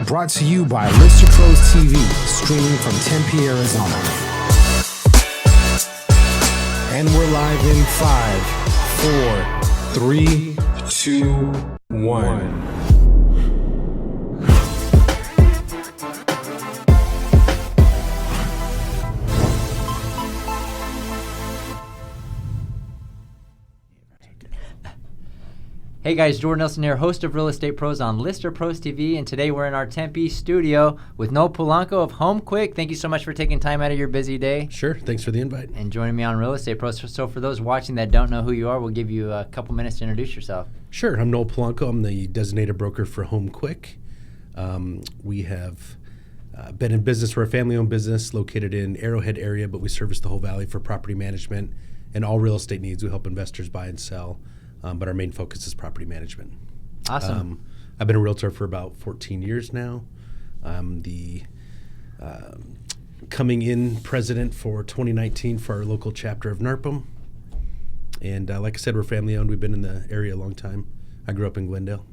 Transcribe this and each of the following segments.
Brought to you by Lister Pros TV, streaming from Tempe, Arizona. And we're live in 5, 4, 3, 2, 1. Hey guys, Jordan Nielsen here, host of Real Estate Pros on Lister Pros TV, and today we're in our Tempe studio with Noel Pulanco of HomeQuick. Thank you so much for taking time out of your busy day. Sure, thanks for the invite. And joining me on Real Estate Pros. So for those watching that don't know who you are, we'll give you a couple minutes to introduce yourself. Sure, I'm Noel Pulanco. I'm the designated broker for HomeQuick. We have been in business. We're a family-owned business located in Arrowhead area, but we service the whole valley for property management and all real estate needs. We help investors buy and sell. But our main focus is property management. Awesome. I've been a realtor for about 14 years now. I'm the coming in president for 2019 for our local chapter of NARPM. And like I said, we're family owned. We've been in the area a long time. I grew up in Glendale.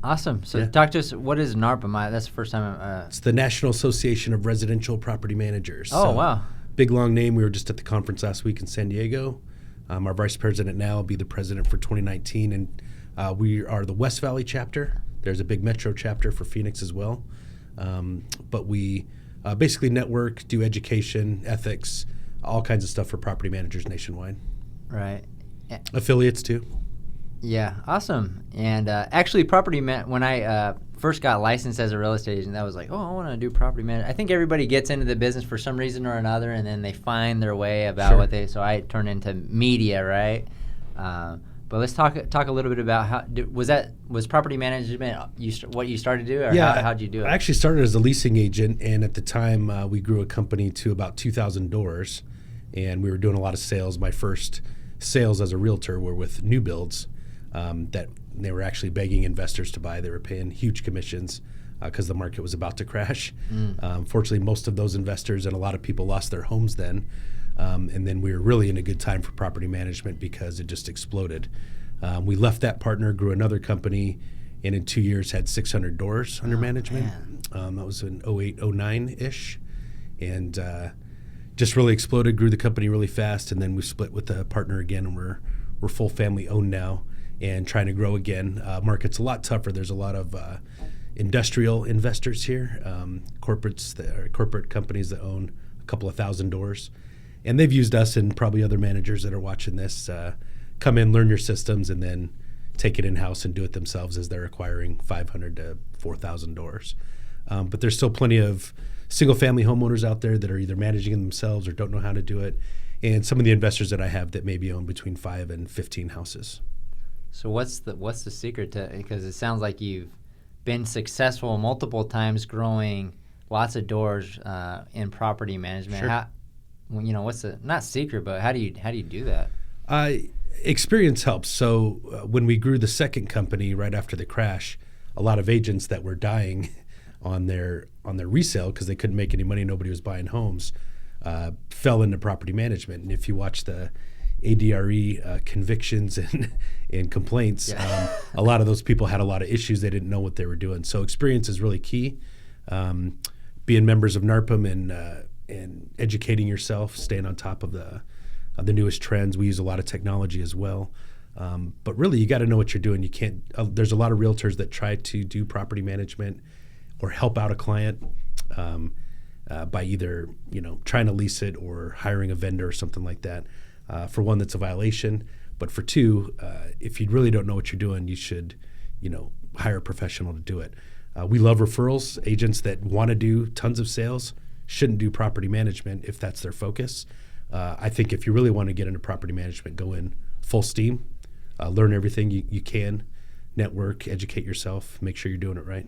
Awesome. So talk to us, what is NARPM? That's the first time. It's the National Association of Residential Property Managers. Oh, wow. Big, long name. We were just at the conference last week in San Diego. Our vice president now will be the president for 2019, and we are the West Valley chapter. There's a big metro chapter for Phoenix as well. But we basically network, do education, ethics, all kinds of stuff for property managers nationwide. Right. Affiliates too. Yeah, awesome. And actually, when I first got licensed as a real estate agent, that was like, I want to do property management. I think everybody gets into the business for some reason or another, and then they find their way about so I turned into media, right? But let's talk a little bit about how was property management what you started to do, or how'd you do it? I actually started as a leasing agent, and at the time we grew a company to about 2,000 doors, and we were doing a lot of sales. My first sales as a realtor were with new builds. That they were actually begging investors to buy. They were paying huge commissions because the market was about to crash. Fortunately, most of those investors and a lot of people lost their homes then. And then we were really in a good time for property management because it just exploded. We left that partner, grew another company, and in 2 years had 600 doors under management. That was in 08, 09-ish. And just really exploded, grew the company really fast, and then we split with a partner again, and we're full family owned now. And trying to grow again. Market's a lot tougher. There's a lot of industrial investors here, corporate companies that own a couple of thousand doors. And they've used us and probably other managers that are watching this come in, learn your systems, and then take it in-house and do it themselves as they're acquiring 500 to 4,000 doors. But there's still plenty of single-family homeowners out there that are either managing it themselves or don't know how to do it. And some of the investors that I have that maybe own between 5 and 15 houses. So what's the secret to, because it sounds like you've been successful multiple times growing lots of doors in property management. Sure. What's the, not secret, but how do you do that? Experience helps. So when we grew the second company right after the crash, a lot of agents that were dying on their resale because they couldn't make any money, nobody was buying homes, fell into property management. And if you watch the ADRE convictions and complaints, a lot of those people had a lot of issues. They didn't know what they were doing. So experience is really key. Being members of NARPM and educating yourself, staying on top of the newest trends. We use a lot of technology as well. But really, you got to know what you're doing. You can't. There's a lot of realtors that try to do property management or help out a client by either trying to lease it or hiring a vendor or something like that. For one, that's a violation. But for two, if you really don't know what you're doing, you should, hire a professional to do it. We love referrals. Agents that want to do tons of sales shouldn't do property management if that's their focus. I think if you really want to get into property management, go in full steam, learn everything you can, network, educate yourself, make sure you're doing it right.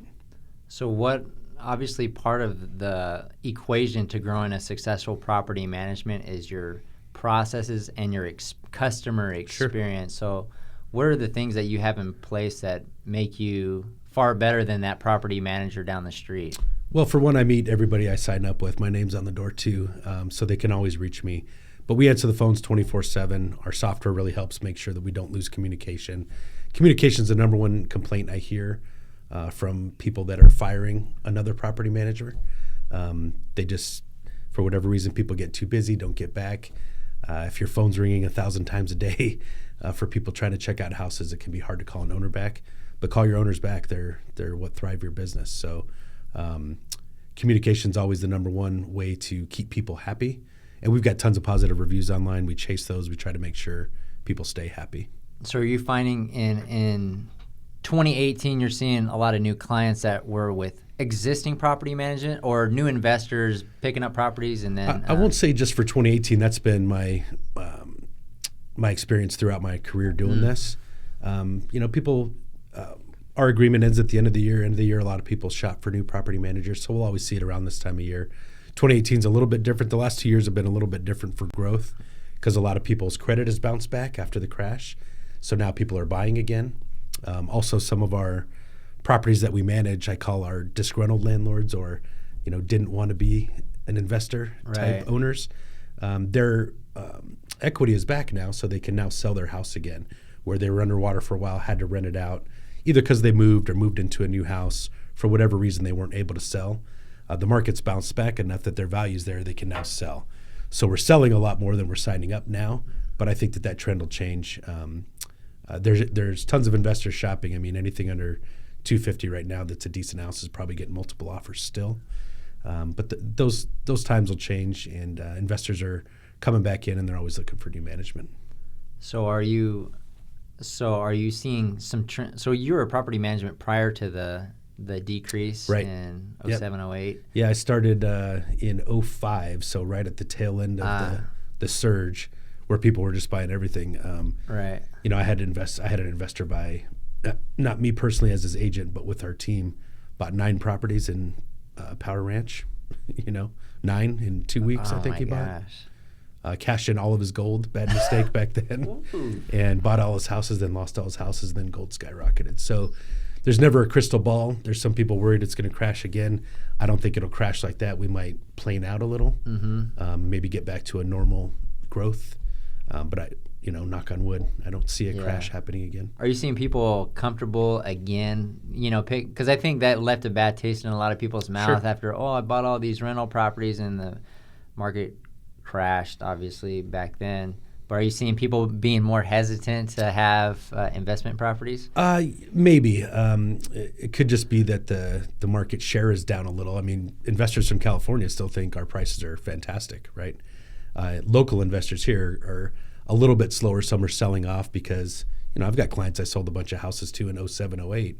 So obviously part of the equation to growing a successful property management is your processes and your customer experience. Sure. So what are the things that you have in place that make you far better than that property manager down the street? Well, for one, I meet everybody I sign up with. My name's on the door too, so they can always reach me. But we answer the phones 24/7. Our software really helps make sure that we don't lose communication. Communication is the number one complaint I hear from people that are firing another property manager. They just, for whatever reason, people get too busy, don't get back. If your phone's ringing 1,000 times a day for people trying to check out houses, it can be hard to call an owner back. But call your owners back. They're what thrive your business. So communication is always the number one way to keep people happy. And we've got tons of positive reviews online. We chase those. We try to make sure people stay happy. So are you finding in 2018 you're seeing a lot of new clients that were with existing property management or new investors picking up properties? And then I won't say just for 2018. That's been my experience throughout my career doing this. People, our agreement ends at the end of the year. End of the year, a lot of people shop for new property managers, so we'll always see it around this time of year. 2018 is a little bit different. The last 2 years have been a little bit different for growth because a lot of people's credit has bounced back after the crash. So now people are buying again. Also, some of our properties that we manage, I call our disgruntled landlords, or didn't want to be an investor type owners. Their equity is back now, so they can now sell their house again, where they were underwater for a while, had to rent it out, either because they moved or moved into a new house. For whatever reason, they weren't able to sell. The market's bounced back enough that their value's there, they can now sell. So we're selling a lot more than we're signing up now, but I think that trend will change. There's tons of investors shopping. I mean, anything under $250 right now that's a decent house is probably getting multiple offers still. But those times will change, and investors are coming back in, and they're always looking for new management. So are you seeing some trend? So you were a property management prior to the decrease in 07, 08? Yeah, I started in 05, so right at the tail end of the surge where people were just buying everything. Right. I had an investor buy, not me personally as his agent, but with our team, bought 9 properties in Powder Ranch, 9 in 2 weeks, I think he bought. Cashed in all of his gold, bad mistake back then, and bought all his houses, then lost all his houses, then gold skyrocketed. So there's never a crystal ball. There's some people worried it's going to crash again. I don't think it'll crash like that. We might plane out a little, maybe get back to a normal growth. But I, knock on wood, I don't see a crash happening again. Are you seeing people comfortable again? Because I think that left a bad taste in a lot of people's mouth after, I bought all these rental properties and the market crashed, obviously, back then. But are you seeing people being more hesitant to have investment properties? Maybe. It could just be that the market share is down a little. I mean, investors from California still think our prices are fantastic, right? Local investors here are a little bit slower. Some are selling off because, I've got clients I sold a bunch of houses to in 07, 08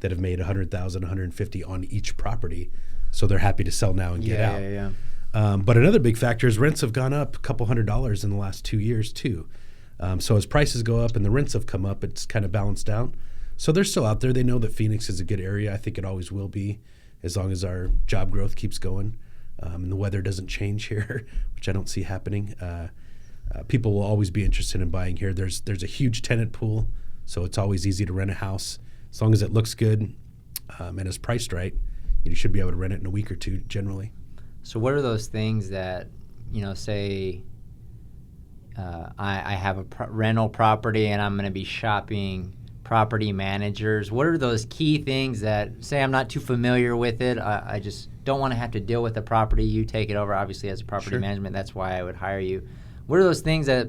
that have made $100,000, $150,000 on each property. So they're happy to sell now and get out. Yeah. But another big factor is rents have gone up a couple $100s in the last 2 years too. So as prices go up and the rents have come up, it's kind of balanced out. So they're still out there. They know that Phoenix is a good area. I think it always will be, as long as our job growth keeps going. And the weather doesn't change here, which I don't see happening. People will always be interested in buying here. There's a huge tenant pool, so it's always easy to rent a house. As long as it looks good and is priced right, you should be able to rent it in a week or two generally. So what are those things that, say I have a rental property and I'm going to be shopping property managers. What are those key things that, say I'm not too familiar with it, I just don't want to have to deal with the property, you take it over, obviously as a property management, that's why I would hire you. What are those things that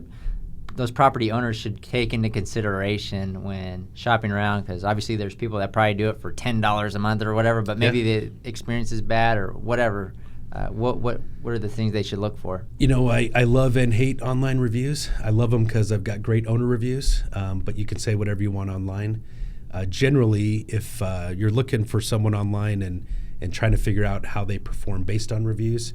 those property owners should take into consideration when shopping around? Because obviously there's people that probably do it for $10 a month or whatever, but maybe the experience is bad or whatever. What are the things they should look for? I love and hate online reviews. I love them because I've got great owner reviews, but you can say whatever you want online. Generally, if you're looking for someone online and trying to figure out how they perform based on reviews,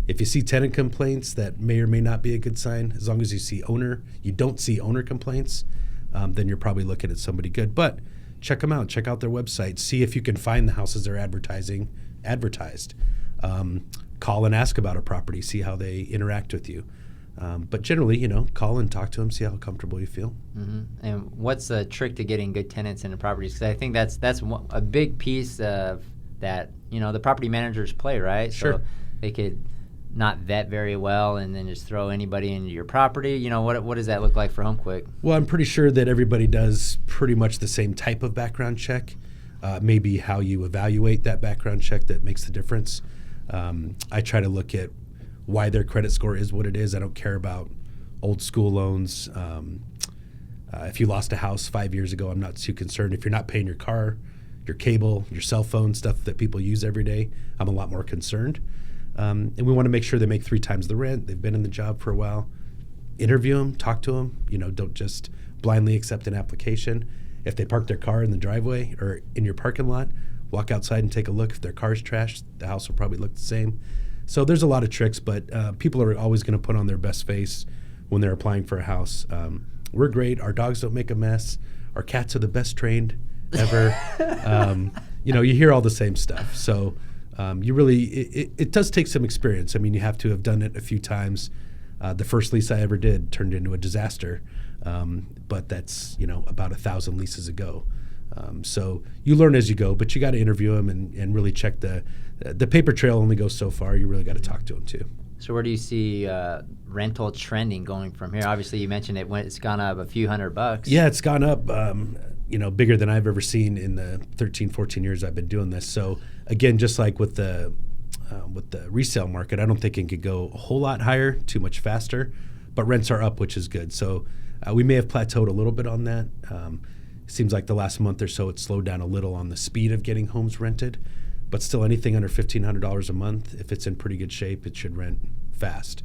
if you see tenant complaints, that may or may not be a good sign. As long as you don't see owner complaints, then you're probably looking at somebody good. But check them out. Check out their website. See if you can find the houses they're advertised. Call and ask about a property. See how they interact with you. But generally, call and talk to them. See how comfortable you feel. Mm-hmm. And what's the trick to getting good tenants into properties? Because I think that's a big piece of that. The property managers play, right? Sure. So they could not vet very well and then just throw anybody into your property. What does that look like for HomeQuick? Well, I'm pretty sure that everybody does pretty much the same type of background check. maybe how you evaluate that background check that makes the difference. I try to look at why their credit score is what it is. I don't care about old school loans. If you lost a house 5 years ago, I'm not too concerned. If you're not paying your car, your cable, your cell phone, stuff that people use every day, I'm a lot more concerned. And we want to make sure they make 3 times the rent. They've been in the job for a while. Interview them, talk to them. Don't just blindly accept an application. If they park their car in the driveway or in your parking lot, walk outside and take a look. If their car's trashed, the house will probably look the same. So there's a lot of tricks, but people are always going to put on their best face when they're applying for a house. We're great. Our dogs don't make a mess. Our cats are the best trained ever. You hear all the same stuff. So it does take some experience. I mean, you have to have done it a few times. The first lease I ever did turned into a disaster, but that's about 1,000 leases ago. So you learn as you go, but you got to interview them and really check the paper trail only goes so far. You really got to talk to them too. So where do you see rental trending going from here? Obviously, you mentioned it's gone up a few $100. Yeah, it's gone up, bigger than I've ever seen in the 13, 14 years I've been doing this. So again, just like with the resale market, I don't think it could go a whole lot higher, too much faster, but rents are up, which is good. So we may have plateaued a little bit on that. It seems like the last month or so it slowed down a little on the speed of getting homes rented, but still anything under $1,500 a month, if it's in pretty good shape, it should rent fast.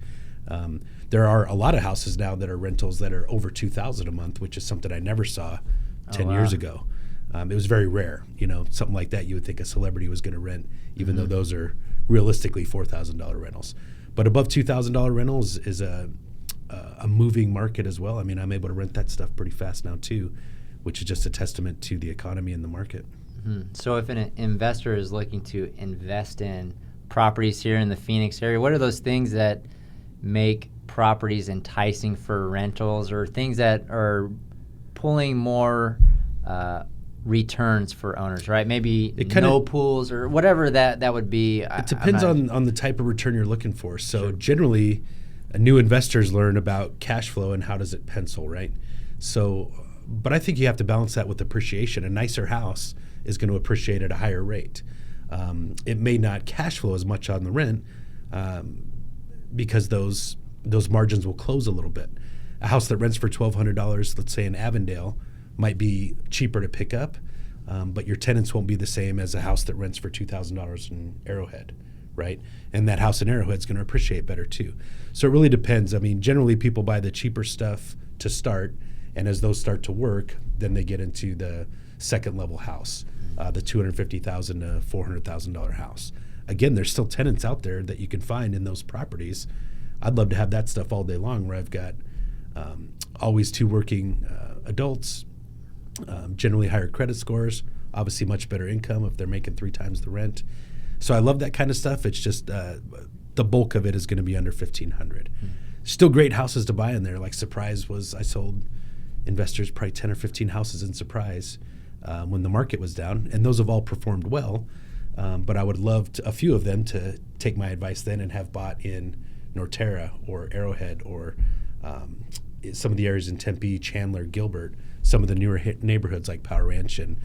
There are a lot of houses now that are rentals that are over $2,000 a month, which is something I never saw 10 years ago. It was very rare. Something like that you would think a celebrity was going to rent, even though those are realistically $4,000 rentals. But above $2,000 rentals is a moving market as well. I mean, I'm able to rent that stuff pretty fast now too, which is just a testament to the economy and the market. So if an investor is looking to invest in properties here in the Phoenix area, what are those things that make properties enticing for rentals, or things that are pulling more returns for owners, right? Maybe no pools or whatever that would be. It depends on the type of return you're looking for. So generally, new investors learn about cash flow and how does it pencil, right? So, but I think you have to balance that with appreciation. A nicer house is going to appreciate at a higher rate. It may not cash flow as much on the rent because those margins will close a little bit. A house that rents for $1,200, let's say in Avondale, might be cheaper to pick up, but your tenants won't be the same as a house that rents for $2,000 in Arrowhead, right? And that house in Arrowhead's going to appreciate better too. So it really depends. I mean, generally people buy the cheaper stuff to start, and as those start to work, then they get into the second level house, the $250,000 to $400,000 house. Again, there's still tenants out there that you can find in those properties. I'd love to have that stuff all day long, where I've got always 2 working adults, generally higher credit scores, obviously much better income if they're making 3 times the rent. So I love that kind of stuff. It's just the bulk of it is going to be under $1,500. Still great houses to buy in there. Like Surprise I sold investors probably 10 or 15 houses in Surprise when the market was down, and those have all performed well. But I would love a few of them to take my advice then and have bought in Norterra or Arrowhead or some of the areas in Tempe, Chandler, Gilbert, some of the newer neighborhoods like Power Ranch and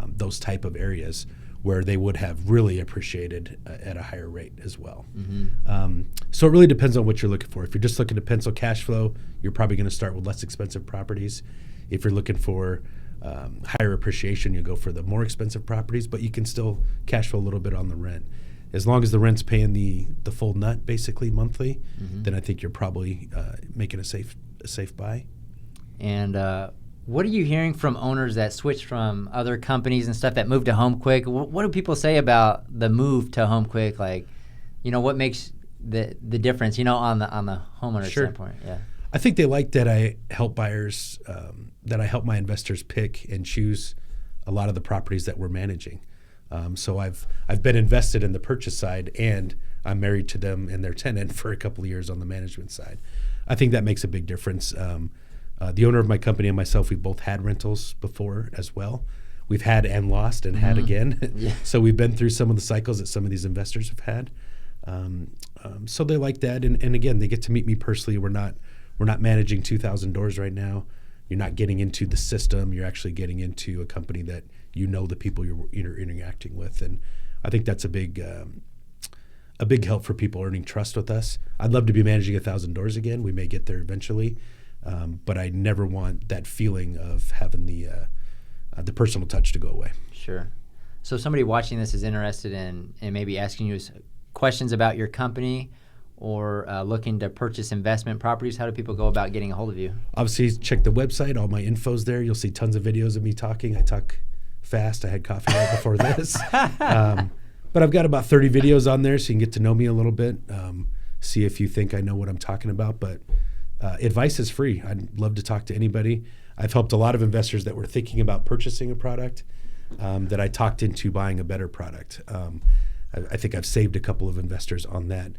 those type of areas where they would have really appreciated at a higher rate as well. So it really depends on what you're looking for. If you're just looking to pencil cash flow, you're probably going to start with less expensive properties. If you're looking for higher appreciation, you go for the more expensive properties, but you can still cash flow a little bit on the rent. As long as the rent's paying the full nut basically monthly, then I think you're probably making a safe buy. And what are you hearing from owners that switch from other companies and stuff that moved to HomeQuick? What do people say about the move to HomeQuick? Like, what makes the difference, on the homeowner standpoint? Yeah. I think they like that I help buyers, that I help my investors pick and choose a lot of the properties that we're managing. So I've been invested in the purchase side, and I'm married to them and their tenant for a couple of years on the management side. I think that makes a big difference. The owner of my company and myself, we both had rentals before as well. We've had and lost and had again. Yeah. So we've been through some of the cycles that some of these investors have had. So they like that, and again, they get to meet me personally. We're not managing 2,000 doors right now. You're not getting into the system. You're actually getting into a company that you know the people you're interacting with, and I think that's a big help for people earning trust with us. I'd love to be managing 1,000 doors again. We may get there eventually, but I never want that feeling of having the personal touch to go away. Sure. So if somebody watching this is interested in maybe asking you questions about your company or looking to purchase investment properties, how do people go about getting a hold of you? Obviously, check the website. All my info's there. You'll see tons of videos of me talking. I talk fast. I had coffee right before this. But I've got about 30 videos on there, so you can get to know me a little bit, see if you think I know what I'm talking about. But advice is free. I'd love to talk to anybody. I've helped a lot of investors that were thinking about purchasing a product that I talked into buying a better product. I think I've saved a couple of investors on that.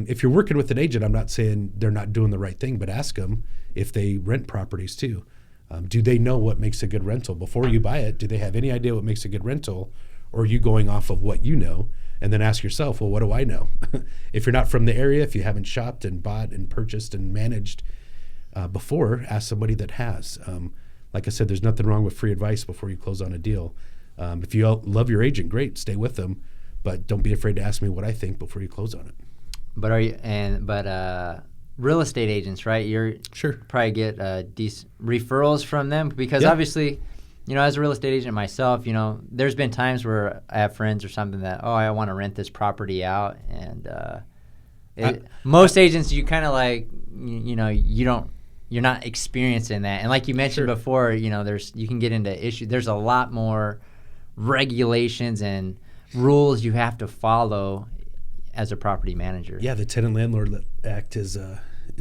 If you're working with an agent, I'm not saying they're not doing the right thing, but ask them if they rent properties too. Do they know what makes a good rental? Before you buy it, do they have any idea what makes a good rental? Or are you going off of what you know? And then ask yourself, well, what do I know? If you're not from the area, if you haven't shopped and bought and purchased and managed before, ask somebody that has. Like I said, there's nothing wrong with free advice before you close on a deal. If you love your agent, great, stay with them. But don't be afraid to ask me what I think before you close on it. But real estate agents, right? You're Sure. probably get decent referrals from them because Yeah. obviously, as a real estate agent myself, there's been times where I have friends or something that, I want to rent this property out, and most agents, you kind of like, you're not experiencing that, and like you mentioned Sure. before, you can get into issues. There's a lot more regulations and rules you have to follow as a property manager. Yeah, the Tenant Landlord Act is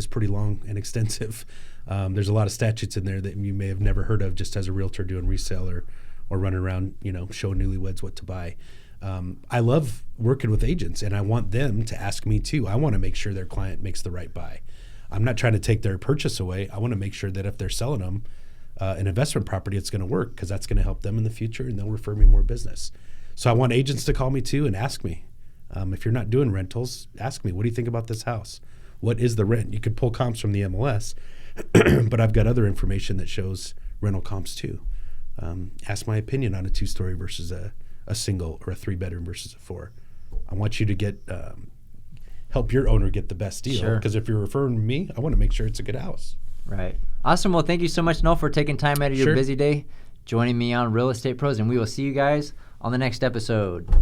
pretty long and extensive. There's a lot of statutes in there that you may have never heard of just as a realtor doing resale or running around, showing newlyweds what to buy. I love working with agents, and I want them to ask me too. I want to make sure their client makes the right buy. I'm not trying to take their purchase away. I want to make sure that if they're selling them an investment property, it's going to work because that's going to help them in the future, and they'll refer me more business. So I want agents to call me too and ask me. If you're not doing rentals, ask me, what do you think about this house? What is the rent? You could pull comps from the MLS, but I've got other information that shows rental comps too. Ask my opinion on a 2-story versus a single, or a 3-bedroom versus a 4. I want you to get help your owner get the best deal. Sure. Because if you're referring to me, I want to make sure it's a good house. Right. Awesome. Well, thank you so much, Noel, for taking time out of your Sure. busy day, joining me on Real Estate Pros, and we will see you guys on the next episode.